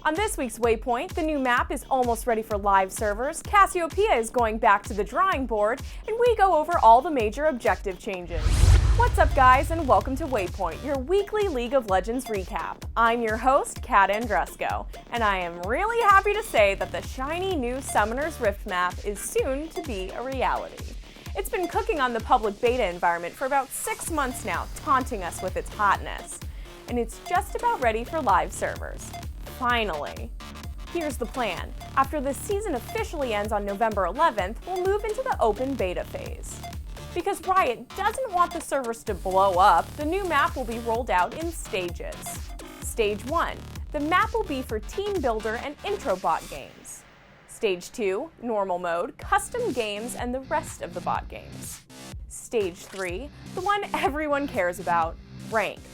On this week's Waypoint, the new map is almost ready for live servers, Cassiopea is going back to the drawing board, and we go over all the major objective changes. What's up guys, and welcome to Waypoint, your weekly League of Legends recap. I'm your host, Kat Andrusco, and I am really happy to say that the shiny new Summoner's Rift map is soon to be a reality. It's been cooking on the public beta environment for about 6 months now, taunting us with its hotness. And it's just about ready for live servers. Finally. Here's the plan. After the season officially ends on November 11th, we'll move into the open beta phase. Because Riot doesn't want the servers to blow up, the new map will be rolled out in stages. Stage 1. The map will be for Team Builder and Intro bot games. Stage 2. Normal mode, custom games, and the rest of the bot games. Stage 3. The one everyone cares about, Ranked.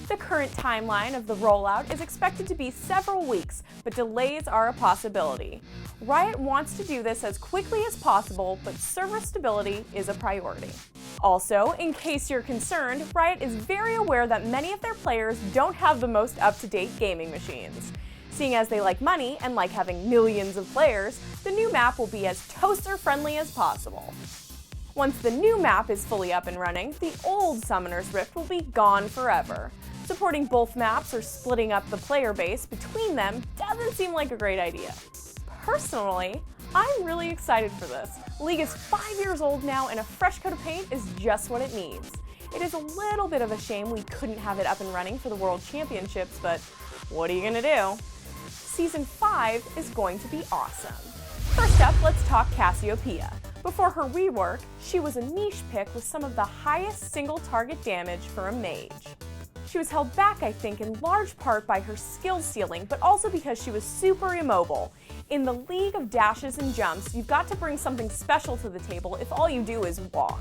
The current timeline of the rollout is expected to be several weeks, but delays are a possibility. Riot wants to do this as quickly as possible, but server stability is a priority. Also, in case you're concerned, Riot is very aware that many of their players don't have the most up-to-date gaming machines. Seeing as they like money and like having millions of players, the new map will be as toaster-friendly as possible. Once the new map is fully up and running, the old Summoner's Rift will be gone forever. Supporting both maps or splitting up the player base between them doesn't seem like a great idea. Personally, I'm really excited for this. League is 5 years old now and a fresh coat of paint is just what it needs. It is a little bit of a shame we couldn't have it up and running for the World Championships, but what are you gonna do? Season 5 is going to be awesome. First up, let's talk Cassiopea. Before her rework, she was a niche pick with some of the highest single target damage for a mage. She was held back, I think, in large part by her skill ceiling, but also because she was super immobile. In the league of dashes and jumps, you've got to bring something special to the table if all you do is walk.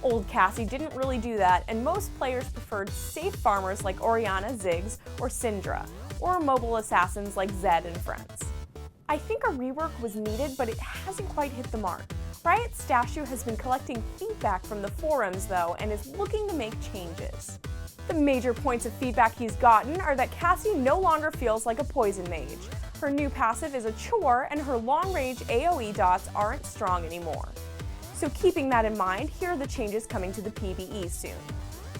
Old Cassie didn't really do that, and most players preferred safe farmers like Orianna, Ziggs, or Syndra, or mobile assassins like Zed and friends. I think a rework was needed, but it hasn't quite hit the mark. Riot Stashu has been collecting feedback from the forums, though, and is looking to make changes. The major points of feedback he's gotten are that Cassie no longer feels like a poison mage. Her new passive is a chore, and her long-range AoE dots aren't strong anymore. So keeping that in mind, here are the changes coming to the PvE soon.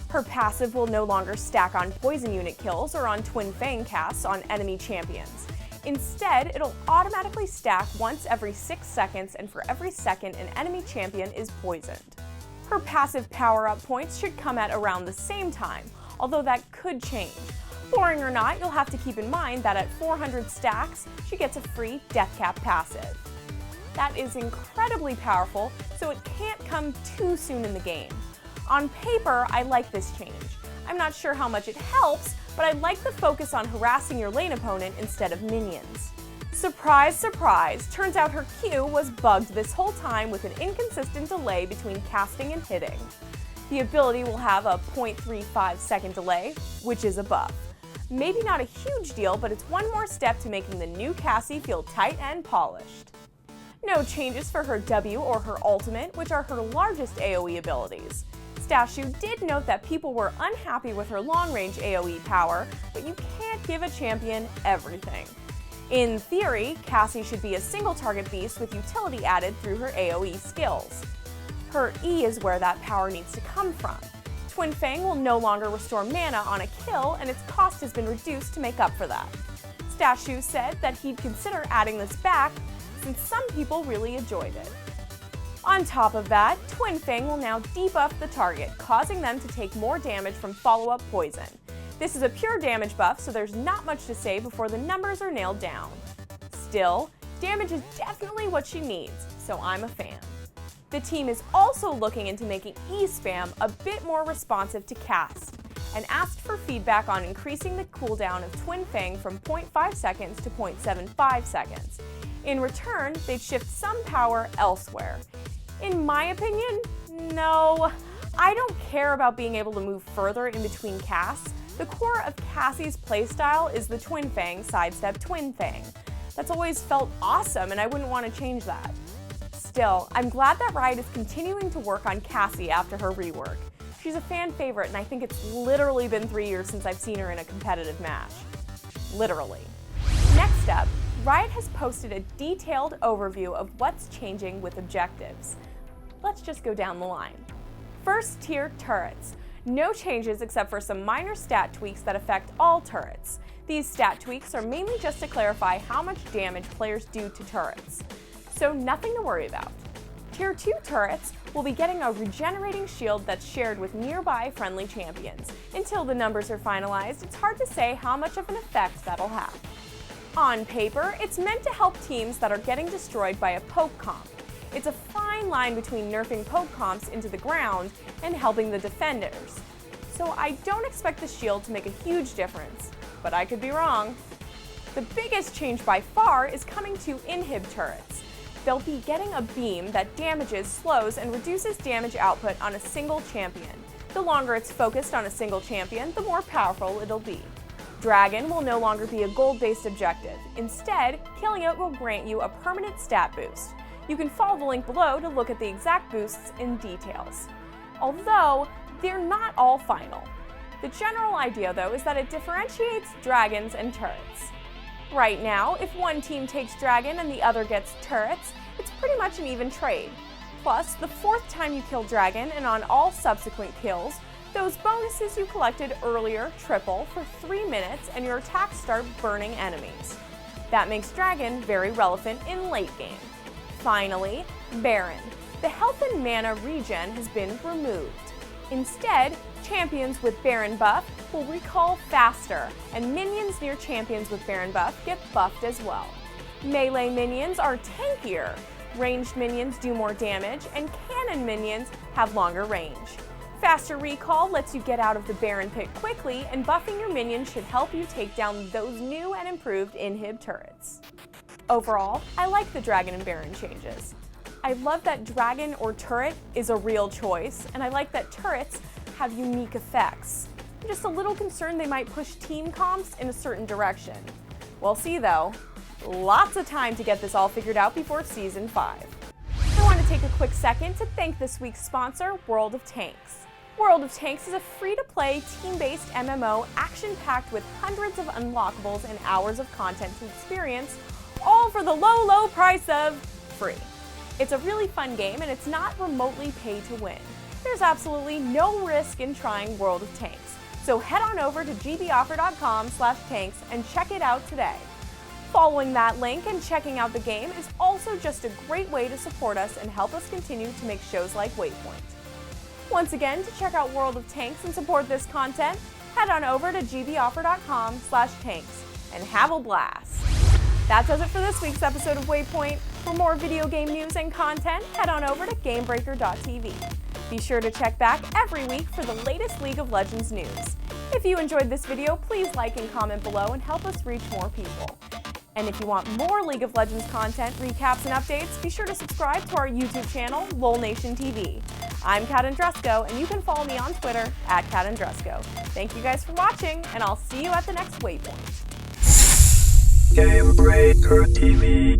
Her passive will no longer stack on poison unit kills or on Twin Fang casts on enemy champions. Instead, it'll automatically stack once every 6 seconds, and for every second an enemy champion is poisoned. Her passive power-up points should come at around the same time, although that could change. Boring or not, you'll have to keep in mind that at 400 stacks, she gets a free Death Cap passive. That is incredibly powerful, so it can't come too soon in the game. On paper, I like this change. I'm not sure how much it helps, but I like the focus on harassing your lane opponent instead of minions. Surprise, surprise, turns out her Q was bugged this whole time with an inconsistent delay between casting and hitting. The ability will have a 0.35 second delay, which is a buff. Maybe not a huge deal, but it's one more step to making the new Cassie feel tight and polished. No changes for her W or her ultimate, which are her largest AoE abilities. Stashu did note that people were unhappy with her long-range AoE power, but you can't give a champion everything. In theory, Cassie should be a single-target beast with utility added through her AoE skills. Her E is where that power needs to come from. Twin Fang will no longer restore mana on a kill, and its cost has been reduced to make up for that. Stashu said that he'd consider adding this back, since some people really enjoyed it. On top of that, Twin Fang will now debuff the target, causing them to take more damage from follow-up poison. This is a pure damage buff, so there's not much to say before the numbers are nailed down. Still, damage is definitely what she needs, so I'm a fan. The team is also looking into making E-spam a bit more responsive to cast, and asked for feedback on increasing the cooldown of Twin Fang from 0.5 seconds to 0.75 seconds. In return, they'd shift some power elsewhere. In my opinion, no. I don't care about being able to move further in between casts. The core of Cassie's playstyle is the Twin Fang sidestep Twin Fang. That's always felt awesome, and I wouldn't want to change that. Still, I'm glad that Riot is continuing to work on Cassie after her rework. She's a fan favorite, and I think it's literally been 3 years since I've seen her in a competitive match. Literally. First up, Riot has posted a detailed overview of what's changing with objectives. Let's just go down the line. First tier turrets. No changes except for some minor stat tweaks that affect all turrets. These stat tweaks are mainly just to clarify how much damage players do to turrets. So nothing to worry about. Tier 2 turrets will be getting a regenerating shield that's shared with nearby friendly champions. Until the numbers are finalized, it's hard to say how much of an effect that'll have. On paper, it's meant to help teams that are getting destroyed by a poke comp. It's a fine line between nerfing poke comps into the ground and helping the defenders. So I don't expect the shield to make a huge difference, but I could be wrong. The biggest change by far is coming to inhib turrets. They'll be getting a beam that damages, slows, and reduces damage output on a single champion. The longer it's focused on a single champion, the more powerful it'll be. Dragon will no longer be a gold-based objective. Instead, killing it will grant you a permanent stat boost. You can follow the link below to look at the exact boosts in details. Although, they're not all final. The general idea, though, is that it differentiates dragons and turrets. Right now, if one team takes dragon and the other gets turrets, it's pretty much an even trade. Plus, the fourth time you kill dragon and on all subsequent kills, those bonuses you collected earlier triple for 3 minutes and your attacks start burning enemies. That makes dragon very relevant in late game. Finally, Baron. The health and mana regen has been removed. Instead, champions with Baron buff will recall faster, and minions near champions with Baron buff get buffed as well. Melee minions are tankier, ranged minions do more damage, and cannon minions have longer range. Faster recall lets you get out of the Baron pit quickly, and buffing your minions should help you take down those new and improved inhib turrets. Overall, I like the Dragon and Baron changes. I love that Dragon or turret is a real choice, and I like that turrets have unique effects. I'm just a little concerned they might push team comps in a certain direction. We'll see though. Lots of time to get this all figured out before Season 5. I want to take a quick second to thank this week's sponsor, World of Tanks. World of Tanks is a free-to-play, team-based MMO action-packed with hundreds of unlockables and hours of content to experience, all for the low price of free. It's a really fun game, and it's not remotely pay to win. There's absolutely no risk in trying World of Tanks, so head on over to gboffer.com/tanks and check it out today. Following that link and checking out the game is also just a great way to support us and help us continue to make shows like Waypoint. Once again, to check out World of Tanks and support this content, head on over to gboffer.com/tanks and have a blast. That does it for this week's episode of Waypoint. For more video game news and content, head on over to gamebreaker.tv. Be sure to check back every week for the latest League of Legends news. If you enjoyed this video, please like and comment below and help us reach more people. And if you want more League of Legends content, recaps, and updates, be sure to subscribe to our YouTube channel, LolNationTV. I'm Kat Andrusco, and you can follow me on Twitter @KatAndrusco. Thank you guys for watching, and I'll see you at the next Waypoint. Gamebreaker TV.